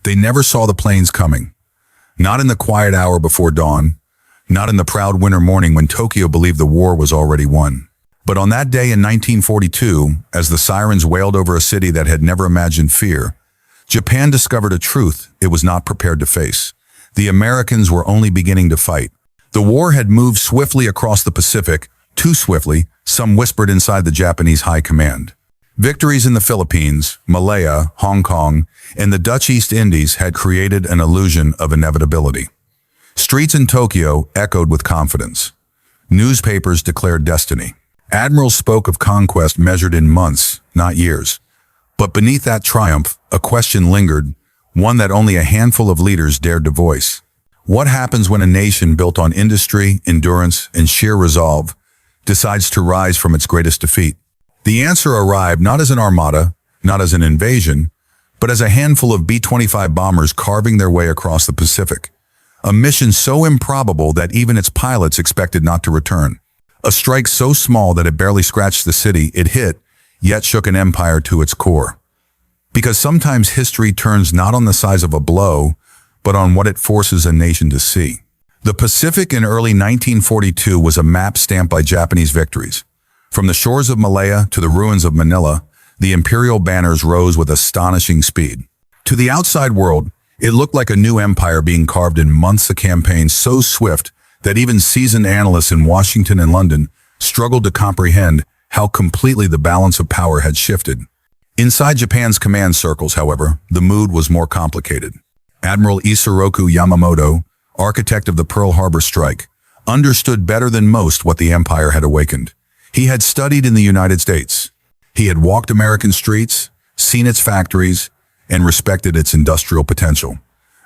They never saw the planes coming. Not in the quiet hour before dawn, not in the proud winter morning when Tokyo believed the war was already won. But on that day in 1942, as the sirens wailed over a city that had never imagined fear, Japan discovered a truth it was not prepared to face. The Americans were only beginning to fight. The war had moved swiftly across the Pacific, too swiftly, some whispered inside the Japanese high command. Victories in the Philippines, Malaya, Hong Kong, and the Dutch East Indies had created an illusion of inevitability. Streets in Tokyo echoed with confidence. Newspapers declared destiny. Admirals spoke of conquest measured in months, not years. But beneath that triumph, a question lingered, one that only a handful of leaders dared to voice. What happens when a nation built on industry, endurance, and sheer resolve decides to rise from its greatest defeat? The answer arrived not as an armada, not as an invasion, but as a handful of B-25 bombers carving their way across the Pacific. A mission so improbable that even its pilots expected not to return. A strike so small that it barely scratched the city it hit, yet shook an empire to its core. Because sometimes history turns not on the size of a blow, but on what it forces a nation to see. The Pacific in early 1942 was a map stamped by Japanese victories. From the shores of Malaya to the ruins of Manila, the Imperial banners rose with astonishing speed. To the outside world, it looked like a new empire being carved in months of campaigns so swift that even seasoned analysts in Washington and London struggled to comprehend how completely the balance of power had shifted. Inside Japan's command circles, however, the mood was more complicated. Admiral Isoroku Yamamoto, architect of the Pearl Harbor strike, understood better than most what the empire had awakened. He had studied in the United States. He had walked American streets, seen its factories, and respected its industrial potential.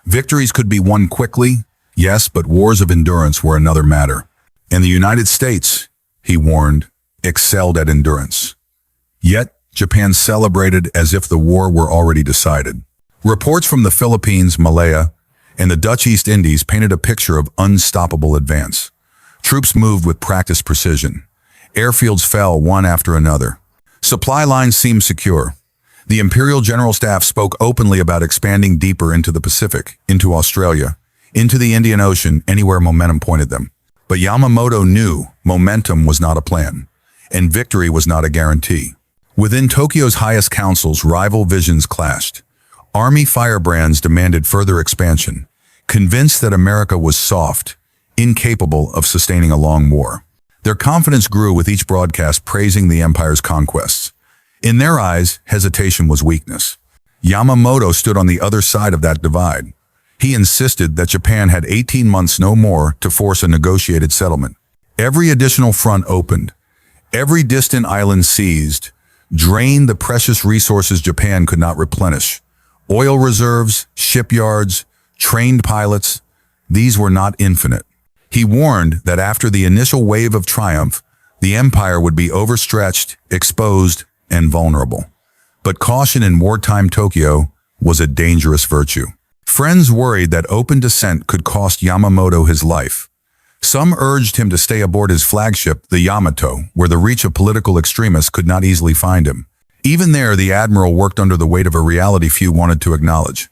Victories could be won quickly, yes, but wars of endurance were another matter. And the United States, he warned, excelled at endurance. Yet, Japan celebrated as if the war were already decided. Reports from the Philippines, Malaya, and the Dutch East Indies painted a picture of unstoppable advance. Troops moved with practiced precision. Airfields fell one after another. Supply lines seemed secure. The Imperial General Staff spoke openly about expanding deeper into the Pacific, into Australia, into the Indian Ocean, anywhere momentum pointed them. But Yamamoto knew momentum was not a plan, and victory was not a guarantee. Within Tokyo's highest councils, rival visions clashed. Army firebrands demanded further expansion, convinced that America was soft, incapable of sustaining a long war. Their confidence grew with each broadcast praising the empire's conquests. In their eyes, hesitation was weakness. Yamamoto stood on the other side of that divide. He insisted that Japan had 18 months no more to force a negotiated settlement. Every additional front opened, every distant island seized, drained the precious resources Japan could not replenish. Oil reserves, shipyards, trained pilots, these were not infinite. He warned that after the initial wave of triumph, the empire would be overstretched, exposed, and vulnerable. But caution in wartime Tokyo was a dangerous virtue. Friends worried that open dissent could cost Yamamoto his life. Some urged him to stay aboard his flagship, the Yamato, where the reach of political extremists could not easily find him. Even there, the admiral worked under the weight of a reality few wanted to acknowledge.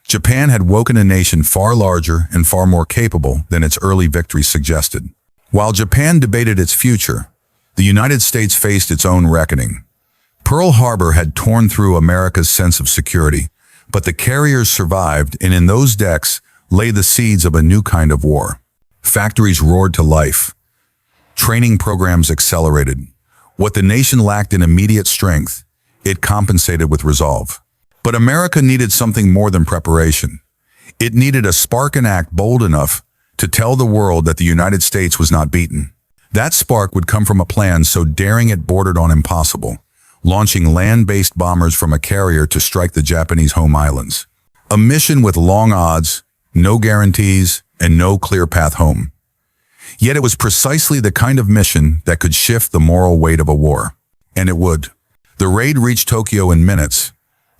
Japan had woken a nation far larger and far more capable than its early victories suggested. While Japan debated its future, the United States faced its own reckoning. Pearl Harbor had torn through America's sense of security, but the carriers survived, and in those decks lay the seeds of a new kind of war. Factories roared to life. Training programs accelerated. What the nation lacked in immediate strength, it compensated with resolve. But America needed something more than preparation. It needed a spark and act bold enough to tell the world that the United States was not beaten. That spark would come from a plan so daring it bordered on impossible, launching land-based bombers from a carrier to strike the Japanese home islands. A mission with long odds, no guarantees, and no clear path home. Yet it was precisely the kind of mission that could shift the moral weight of a war. And it would. The raid reached Tokyo in minutes,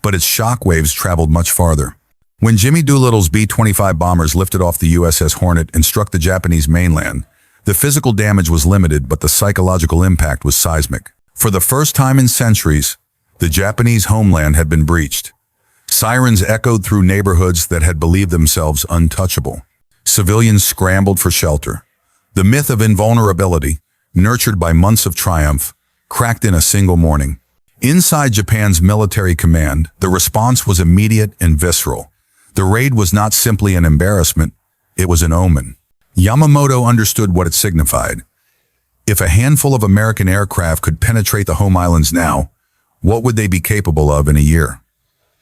but its shockwaves traveled much farther. When Jimmy Doolittle's B-25 bombers lifted off the USS Hornet and struck the Japanese mainland, the physical damage was limited, but the psychological impact was seismic. For the first time in centuries, the Japanese homeland had been breached. Sirens echoed through neighborhoods that had believed themselves untouchable. Civilians scrambled for shelter. The myth of invulnerability, nurtured by months of triumph, cracked in a single morning. Inside Japan's military command, the response was immediate and visceral. The raid was not simply an embarrassment, it was an omen. Yamamoto understood what it signified. If a handful of American aircraft could penetrate the home islands now, what would they be capable of in a year?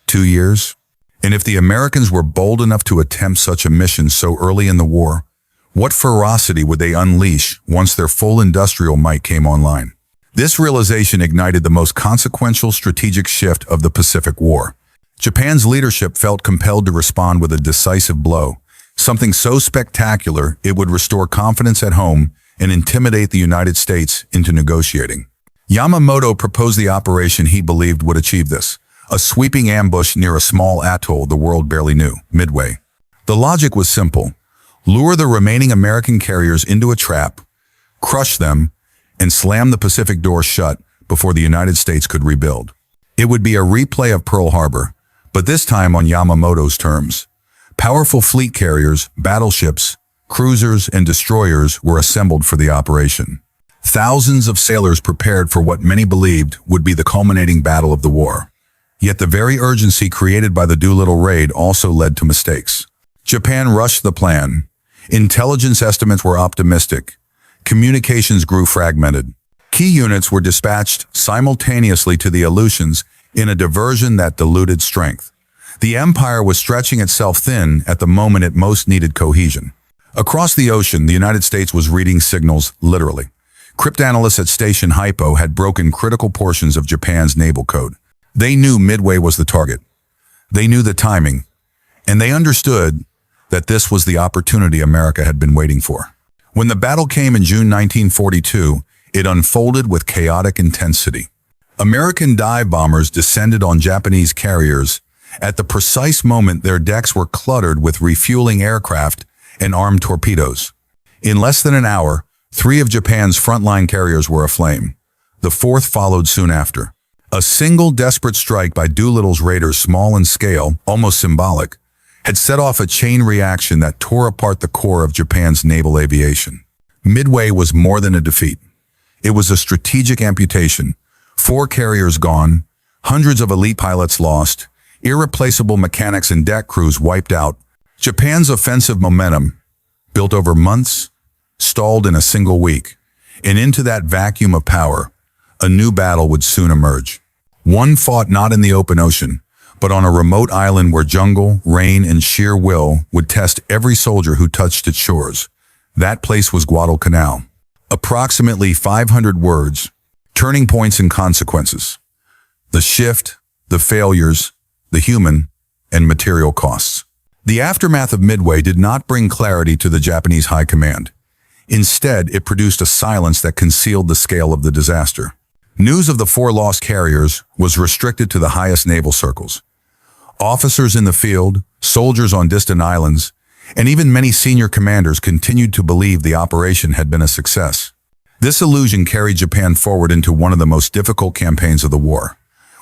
2 years? And if the Americans were bold enough to attempt such a mission so early in the war, what ferocity would they unleash once their full industrial might came online? This realization ignited the most consequential strategic shift of the Pacific War. Japan's leadership felt compelled to respond with a decisive blow, something so spectacular it would restore confidence at home and intimidate the United States into negotiating. Yamamoto proposed the operation he believed would achieve this, a sweeping ambush near a small atoll the world barely knew, Midway. The logic was simple: lure the remaining American carriers into a trap, crush them, and slam the Pacific door shut before the United States could rebuild. It would be a replay of Pearl Harbor, but this time on Yamamoto's terms. Powerful fleet carriers, battleships, cruisers, and destroyers were assembled for the operation. Thousands of sailors prepared for what many believed would be the culminating battle of the war. Yet the very urgency created by the Doolittle Raid also led to mistakes. Japan rushed the plan. Intelligence estimates were optimistic. Communications grew fragmented. Key units were dispatched simultaneously to the Aleutians in a diversion that diluted strength. The empire was stretching itself thin at the moment it most needed cohesion. Across the ocean, the United States was reading signals literally. Cryptanalysts at Station Hypo had broken critical portions of Japan's naval code. They knew Midway was the target. They knew the timing, and they understood that this was the opportunity America had been waiting for. When the battle came in June 1942, it unfolded with chaotic intensity. American dive bombers descended on Japanese carriers at the precise moment their decks were cluttered with refueling aircraft and armed torpedoes. In less than an hour, 3 of Japan's frontline carriers were aflame. The 4th followed soon after. A single desperate strike by Doolittle's raiders, small in scale, almost symbolic, had set off a chain reaction that tore apart the core of Japan's naval aviation. Midway was more than a defeat. It was a strategic amputation. 4 carriers gone, hundreds of elite pilots lost, irreplaceable mechanics and deck crews wiped out. Japan's offensive momentum, built over months, stalled in a single week, and into that vacuum of power, a new battle would soon emerge. One fought not in the open ocean, but on a remote island where jungle, rain, and sheer will would test every soldier who touched its shores. That place was Guadalcanal. Approximately 500 words, turning points and consequences. The shift, the failures, the human and material costs. The aftermath of Midway did not bring clarity to the Japanese high command. Instead, it produced a silence that concealed the scale of the disaster. News of the 4 lost carriers was restricted to the highest naval circles. Officers in the field, soldiers on distant islands, and even many senior commanders continued to believe the operation had been a success. This illusion carried Japan forward into one of the most difficult campaigns of the war.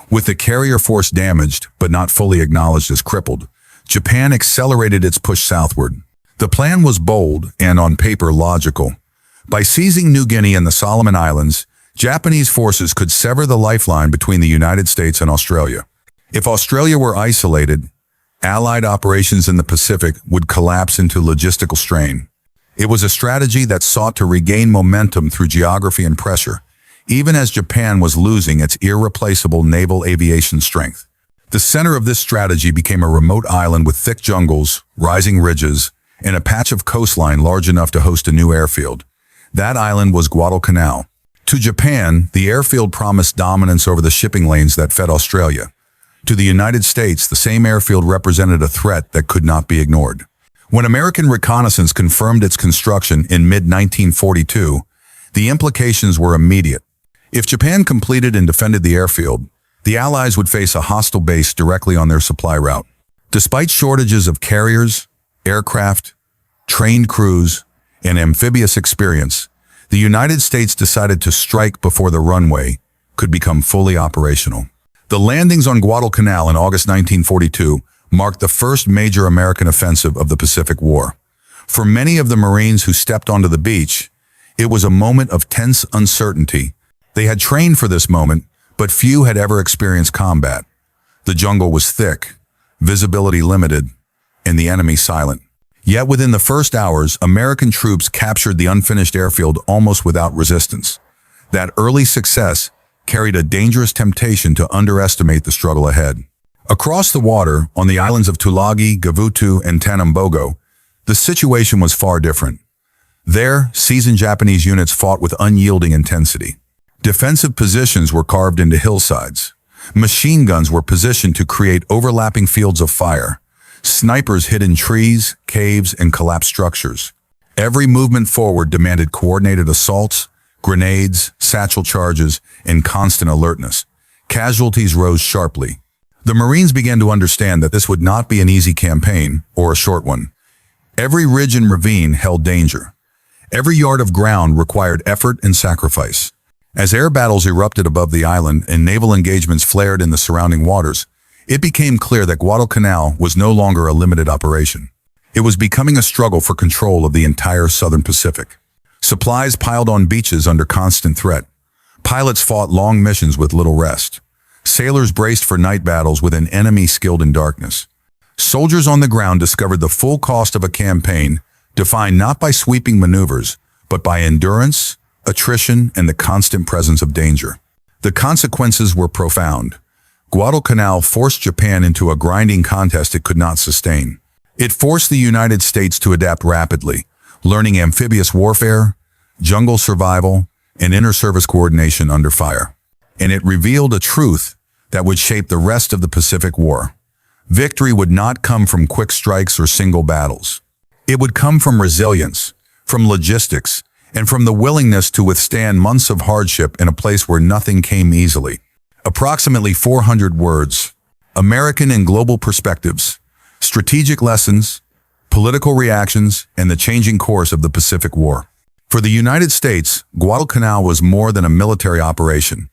With the carrier force damaged, but not fully acknowledged as crippled, Japan accelerated its push southward. The plan was bold and, on paper, logical. By seizing New Guinea and the Solomon Islands, Japanese forces could sever the lifeline between the United States and Australia. If Australia were isolated, Allied operations in the Pacific would collapse into logistical strain. It was a strategy that sought to regain momentum through geography and pressure, even as Japan was losing its irreplaceable naval aviation strength. The center of this strategy became a remote island with thick jungles, rising ridges, and a patch of coastline large enough to host a new airfield. That island was Guadalcanal. To Japan, the airfield promised dominance over the shipping lanes that fed Australia. To the United States, the same airfield represented a threat that could not be ignored. When American reconnaissance confirmed its construction in mid-1942, the implications were immediate. If Japan completed and defended the airfield, the Allies would face a hostile base directly on their supply route. Despite shortages of carriers, aircraft, trained crews, and amphibious experience, the United States decided to strike before the runway could become fully operational. The landings on Guadalcanal in August 1942 marked the first major American offensive of the Pacific War. For many of the Marines who stepped onto the beach, it was a moment of tense uncertainty. They had trained for this moment, but few had ever experienced combat. The jungle was thick, visibility limited, and the enemy silent. Yet within the first hours, American troops captured the unfinished airfield almost without resistance. That early success carried a dangerous temptation to underestimate the struggle ahead. Across the water, on the islands of Tulagi, Gavutu, and Tanambogo, the situation was far different. There, seasoned Japanese units fought with unyielding intensity. Defensive positions were carved into hillsides. Machine guns were positioned to create overlapping fields of fire. Snipers hid in trees, caves, and collapsed structures. Every movement forward demanded coordinated assaults, grenades, satchel charges, and constant alertness. Casualties rose sharply. The Marines began to understand that this would not be an easy campaign, or a short one. Every ridge and ravine held danger. Every yard of ground required effort and sacrifice. As air battles erupted above the island and naval engagements flared in the surrounding waters, it became clear that Guadalcanal was no longer a limited operation. It was becoming a struggle for control of the entire southern Pacific. Supplies piled on beaches under constant threat. Pilots fought long missions with little rest. Sailors braced for night battles with an enemy skilled in darkness. Soldiers on the ground discovered the full cost of a campaign, defined not by sweeping maneuvers, but by endurance, attrition, and the constant presence of danger. The consequences were profound. Guadalcanal forced Japan into a grinding contest it could not sustain. It forced the United States to adapt rapidly, learning amphibious warfare, jungle survival, and inter-service coordination under fire. And it revealed a truth that would shape the rest of the Pacific War. Victory would not come from quick strikes or single battles. It would come from resilience, from logistics, and from the willingness to withstand months of hardship in a place where nothing came easily. Approximately 400 words. American and global perspectives, strategic lessons, political reactions, and the changing course of the Pacific War. For the United States, Guadalcanal was more than a military operation.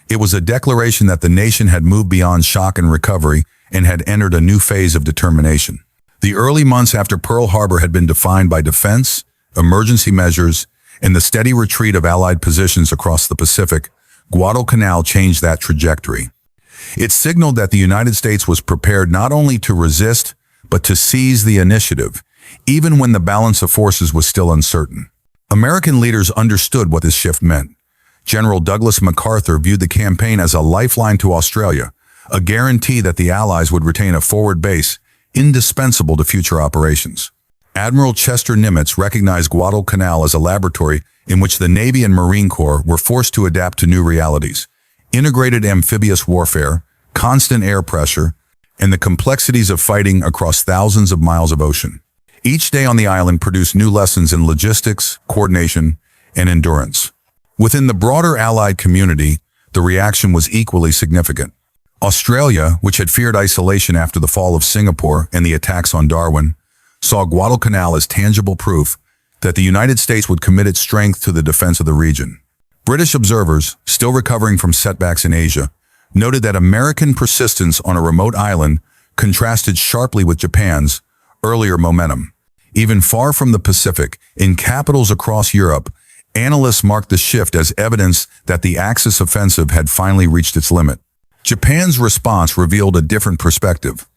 It was a declaration that the nation had moved beyond shock and recovery and had entered a new phase of determination. The early months after Pearl Harbor had been defined by defense, emergency measures, and the steady retreat of Allied positions across the Pacific. Guadalcanal changed that trajectory. It signaled that the United States was prepared not only to resist, but to seize the initiative, even when the balance of forces was still uncertain. American leaders understood what this shift meant. General Douglas MacArthur viewed the campaign as a lifeline to Australia, a guarantee that the Allies would retain a forward base indispensable to future operations. Admiral Chester Nimitz recognized Guadalcanal as a laboratory in which the Navy and Marine Corps were forced to adapt to new realities: integrated amphibious warfare, constant air pressure, and the complexities of fighting across thousands of miles of ocean. Each day on the island produced new lessons in logistics, coordination, and endurance. Within the broader Allied community, the reaction was equally significant. Australia, which had feared isolation after the fall of Singapore and the attacks on Darwin, saw Guadalcanal as tangible proof that the United States would commit its strength to the defense of the region. British observers, still recovering from setbacks in Asia, noted that American persistence on a remote island contrasted sharply with Japan's earlier momentum. Even far from the Pacific, in capitals across Europe, analysts marked the shift as evidence that the Axis offensive had finally reached its limit. Japan's response revealed a different perspective.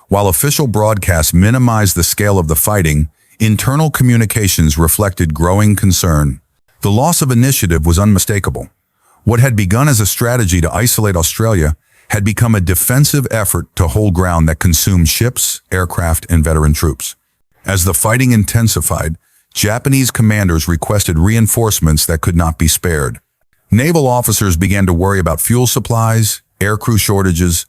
While official broadcasts minimized the scale of the fighting, internal communications reflected growing concern. The loss of initiative was unmistakable. What had begun as a strategy to isolate Australia had become a defensive effort to hold ground that consumed ships, aircraft, and veteran troops. As the fighting intensified, Japanese commanders requested reinforcements that could not be spared. Naval officers began to worry about fuel supplies, aircrew shortages,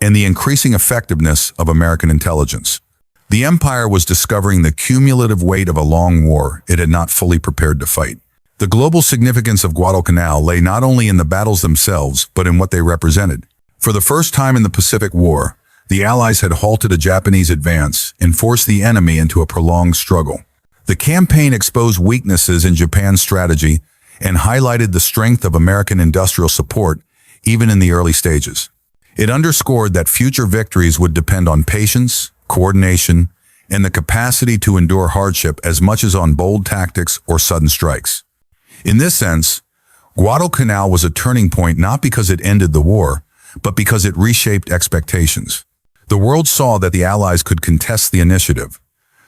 and the increasing effectiveness of American intelligence. The Empire was discovering the cumulative weight of a long war it had not fully prepared to fight. The global significance of Guadalcanal lay not only in the battles themselves, but in what they represented. For the first time in the Pacific War, the Allies had halted a Japanese advance and forced the enemy into a prolonged struggle. The campaign exposed weaknesses in Japan's strategy and highlighted the strength of American industrial support even in the early stages. It underscored that future victories would depend on patience, coordination, and the capacity to endure hardship as much as on bold tactics or sudden strikes. In this sense, Guadalcanal was a turning point not because it ended the war, but because it reshaped expectations. The world saw that the Allies could contest the initiative.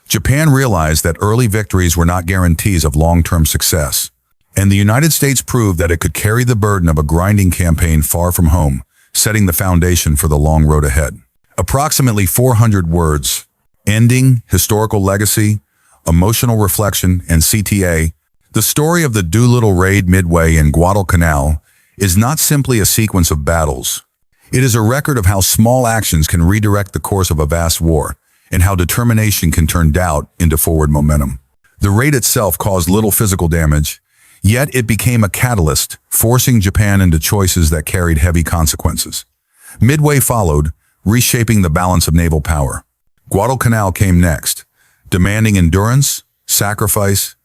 Japan realized that early victories were not guarantees of long-term success, and the United States proved that it could carry the burden of a grinding campaign far from home, setting the foundation for the long road ahead. Approximately 400 words, ending, historical legacy, emotional reflection, and CTA, the story of the Doolittle Raid, Midway, and Guadalcanal is not simply a sequence of battles. It is a record of how small actions can redirect the course of a vast war, and how determination can turn doubt into forward momentum. The raid itself caused little physical damage, yet it became a catalyst, forcing Japan into choices that carried heavy consequences. Midway followed, reshaping the balance of naval power. Guadalcanal came next, demanding endurance, sacrifice,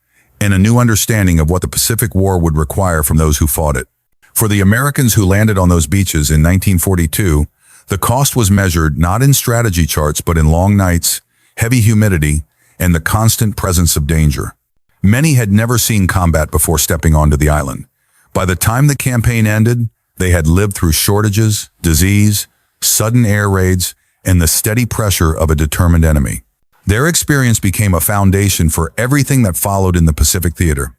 and a new understanding of what the Pacific War would require from those who fought it. For the Americans who landed on those beaches in 1942, the cost was measured not in strategy charts but in long nights, heavy humidity, and the constant presence of danger. Many had never seen combat before stepping onto the island. By the time the campaign ended, they had lived through shortages, disease, sudden air raids, and the steady pressure of a determined enemy. Their experience became a foundation for everything that followed in the Pacific theater.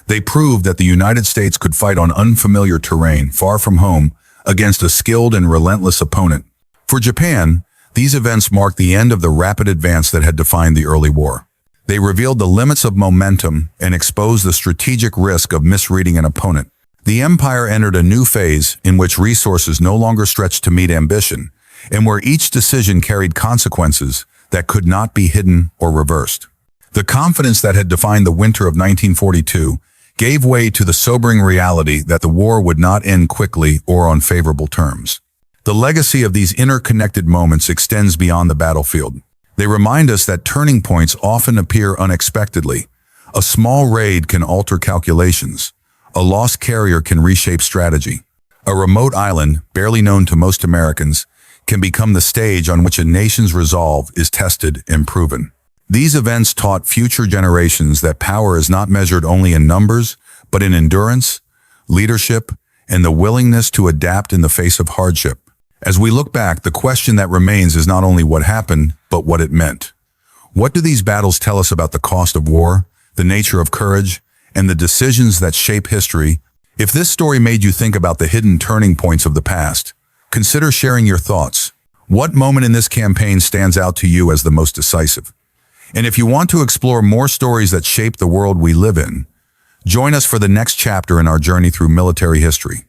They proved that the United States could fight on unfamiliar terrain, far from home, against a skilled and relentless opponent. For Japan, these events marked the end of the rapid advance that had defined the early war. They revealed the limits of momentum and exposed the strategic risk of misreading an opponent. The empire entered a new phase in which resources no longer stretched to meet ambition, and where each decision carried consequences that could not be hidden or reversed. The confidence that had defined the winter of 1942 gave way to the sobering reality that the war would not end quickly or on favorable terms. The legacy of these interconnected moments extends beyond the battlefield. They remind us that turning points often appear unexpectedly. A small raid can alter calculations. A lost carrier can reshape strategy. A remote island, barely known to most Americans, can become the stage on which a nation's resolve is tested and proven. These events taught future generations that power is not measured only in numbers, but in endurance, leadership, and the willingness to adapt in the face of hardship. As we look back, the question that remains is not only what happened, but what it meant. What do these battles tell us about the cost of war, the nature of courage, and the decisions that shape history? If this story made you think about the hidden turning points of the past, consider sharing your thoughts. What moment in this campaign stands out to you as the most decisive? And if you want to explore more stories that shape the world we live in, join us for the next chapter in our journey through military history.